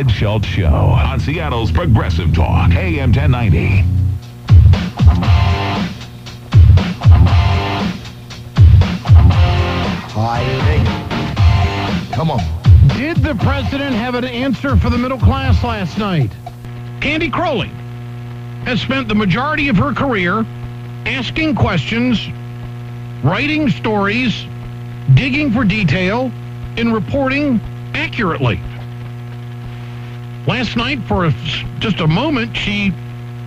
Shultz Show on Seattle's Progressive Talk, AM 1090. Come on. Did the president have an answer for the middle class last night? Candy Crowley has spent the majority of her career asking questions, writing stories, digging for detail, and reporting accurately. Last night, for just a moment, she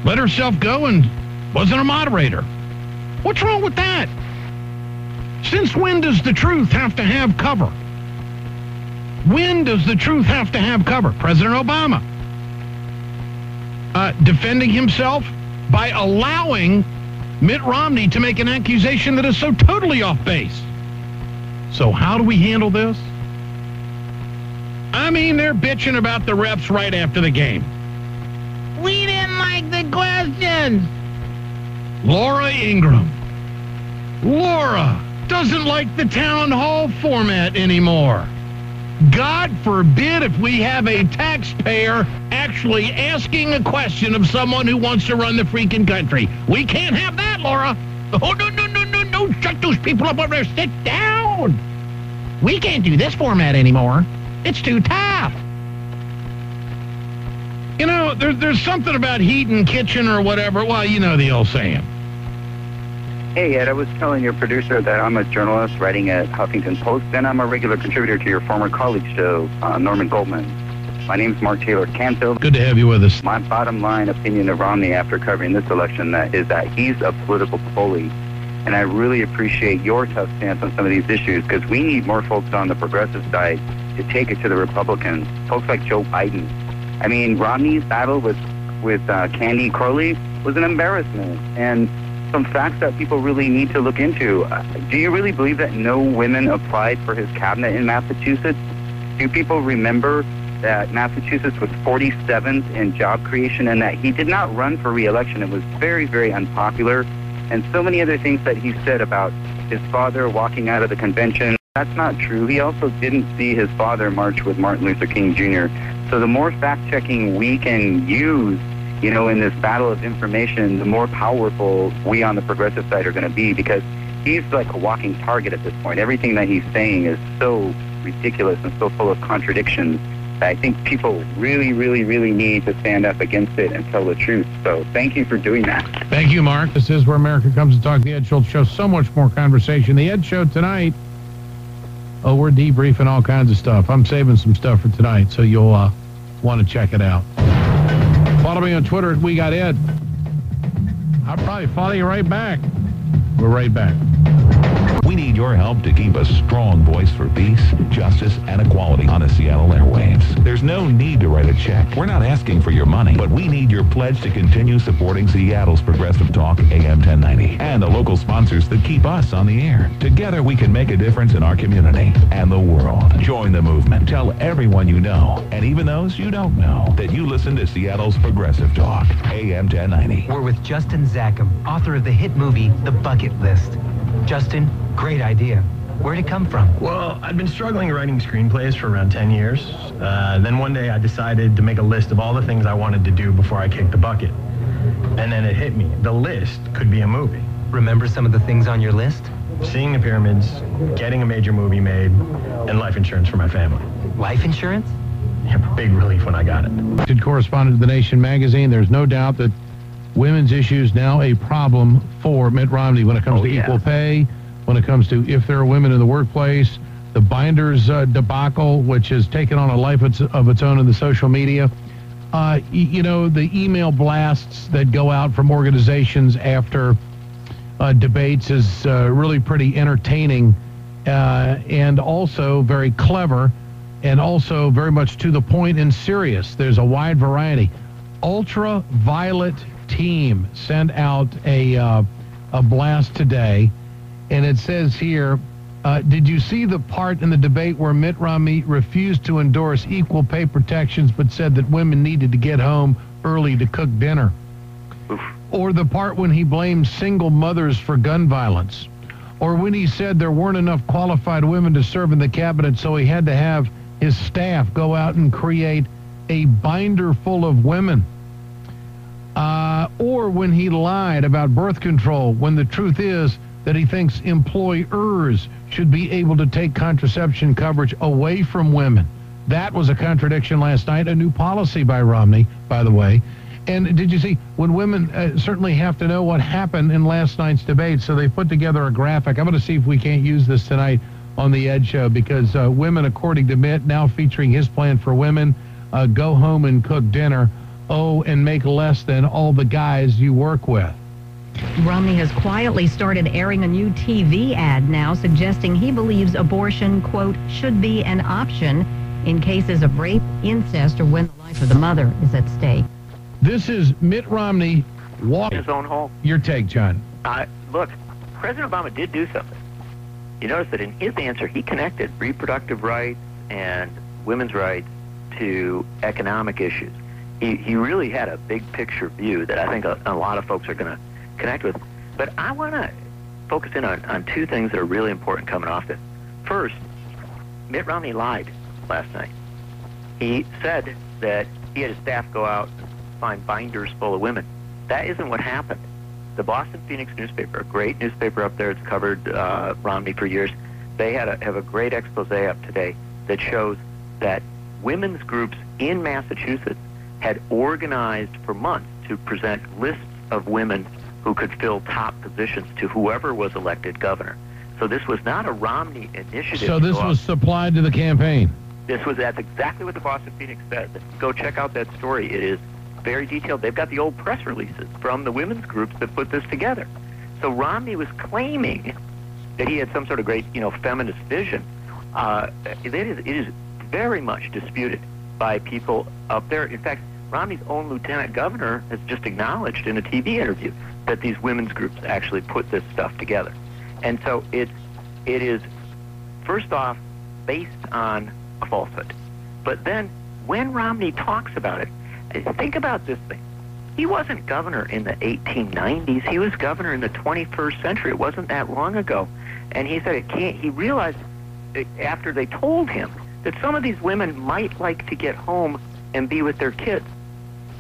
let herself go and wasn't a moderator. What's wrong with that? Since when does the truth have to have cover? When does the truth have to have cover? President Obama defending himself by allowing Mitt Romney to make an accusation that is so totally off base. So how do we handle this? I mean, they're bitching about the refs right after the game. We didn't like the questions. Laura Ingraham. Laura doesn't like the town hall format anymore. God forbid if we have a taxpayer actually asking a question of someone who wants to run the freaking country. We can't have that, Laura. Oh, no. Shut those people up over there. Sit down. We can't do this format anymore. It's too tough. You know, there's something about heat and kitchen or whatever. Well, you know the old saying. Hey, Ed, I was telling your producer that I'm a journalist writing at Huffington Post, and I'm a regular contributor to your former colleague show, Norman Goldman. My name's Mark Taylor-Canfield. Good to have you with us. My bottom line opinion of Romney after covering this election is that he's a political bully, and I really appreciate your tough stance on some of these issues, because we need more folks on the progressive side to take it to the Republicans, folks like Joe Biden. I mean, Romney's battle with Candy Crowley was an embarrassment, and some facts that people really need to look into. Do you really believe that no women applied for his cabinet in Massachusetts? Do people remember that Massachusetts was 47th in job creation and that he did not run for re-election? It was very, very unpopular. And so many other things that he said about his father walking out of the convention. That's not true. He also didn't see his father march with Martin Luther King Jr. So the more fact-checking we can use, you know, in this battle of information, the more powerful we on the progressive side are going to be, because he's like a walking target at this point. Everything that he's saying is so ridiculous and so full of contradictions that I think people really, really, really need to stand up against it and tell the truth. So thank you for doing that. Thank you, Mark. This is where America comes to talk. The Ed Shultz Show. So much more conversation. The Ed Show tonight, we're debriefing all kinds of stuff. I'm saving some stuff for tonight, so you'll want to check it out. Follow me on Twitter at WeGotEd. I'll probably follow you right back. We're right back. We need your help to keep a strong voice for peace, justice, and equality on the Seattle airwaves. There's no need to write a check. We're not asking for your money, but we need your pledge to continue supporting Seattle's Progressive Talk AM 1090 and the local sponsors that keep us on the air. Together, we can make a difference in our community and the world. Join the movement. Tell everyone you know, and even those you don't know, that you listen to Seattle's Progressive Talk AM 1090. We're with Justin Zackham, author of the hit movie The Bucket List. Justin, great idea. Where'd it come from? Well, I'd been struggling writing screenplays for around 10 years. Then one day I decided to make a list of all the things I wanted to do before I kicked the bucket. And then it hit me. The list could be a movie. Remember some of the things on your list? Seeing the pyramids, getting a major movie made, and life insurance for my family. Life insurance? Yeah, big relief when I got it. Correspondent of The Nation magazine, there's no doubt that women's issues now a problem for Mitt Romney when it comes to equal pay, when it comes to if there are women in the workplace, the binders debacle, which has taken on a life of its own in the social media. You know, the email blasts that go out from organizations after debates is really pretty entertaining and also very clever and also very much to the point and serious. There's a wide variety. Ultraviolet Team sent out a blast today, and it says here, did you see the part in the debate where Mitt Romney refused to endorse equal pay protections but said that women needed to get home early to cook dinner? Or the part when he blamed single mothers for gun violence? Or when he said there weren't enough qualified women to serve in the cabinet, so he had to have his staff go out and create a binder full of women. Or when he lied about birth control, when the truth is that he thinks employers should be able to take contraception coverage away from women. That was a contradiction last night, a new policy by Romney, by the way. And did you see, when women certainly have to know what happened in last night's debate, so they put together a graphic. I'm going to see if we can't use this tonight on the Ed Show, because women, according to Mitt, now featuring his plan for women, go home and cook dinner, and make less than all the guys you work with. Romney has quietly started airing a new TV ad now suggesting he believes abortion, quote, should be an option in cases of rape, incest, or when the life of the mother is at stake. This is Mitt Romney walking his own home. Your take, John. Look, President Obama did do something. You notice that in his answer, he connected reproductive rights and women's rights to economic issues. He really had a big picture view that I think a lot of folks are going to connect with. But I want to focus in on two things that are really important coming off this. First, Mitt Romney lied last night. He said that he had his staff go out and find binders full of women. That isn't what happened. The Boston Phoenix newspaper, a great newspaper up there, it's covered Romney for years, they have a great expose up today that shows that women's groups in Massachusetts had organized for months to present lists of women who could fill top positions to whoever was elected governor. So this was not a Romney initiative. So this was supplied to the campaign. That's exactly what the Boston Phoenix said. Go check out that story. It is very detailed. They've got the old press releases from the women's groups that put this together. So Romney was claiming that he had some sort of great, feminist vision. It is very much disputed by people up there. In fact, Romney's own lieutenant governor has just acknowledged in a TV interview that these women's groups actually put this stuff together. And so it is, first off, based on a falsehood. But then when Romney talks about it, think about this thing. He wasn't governor in the 1890s. He was governor in the 21st century. It wasn't that long ago. And he said he realized after they told him that some of these women might like to get home and be with their kids.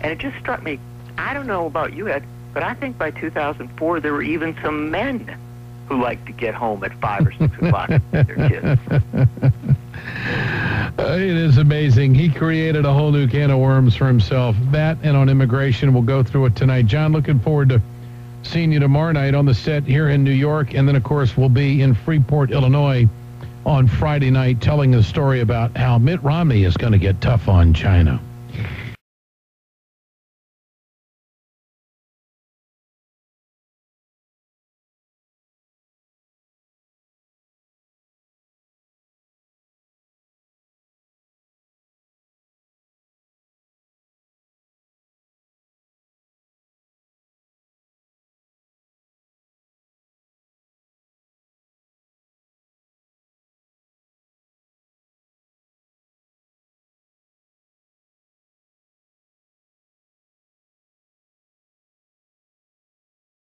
And it just struck me, I don't know about you, Ed, but I think by 2004 there were even some men who liked to get home at 5 or 6 o'clock with their kids. It is amazing. He created a whole new can of worms for himself. That and on immigration, we'll go through it tonight. John, looking forward to seeing you tomorrow night on the set here in New York. And then, of course, we'll be in Freeport, Illinois on Friday night telling a story about how Mitt Romney is going to get tough on China.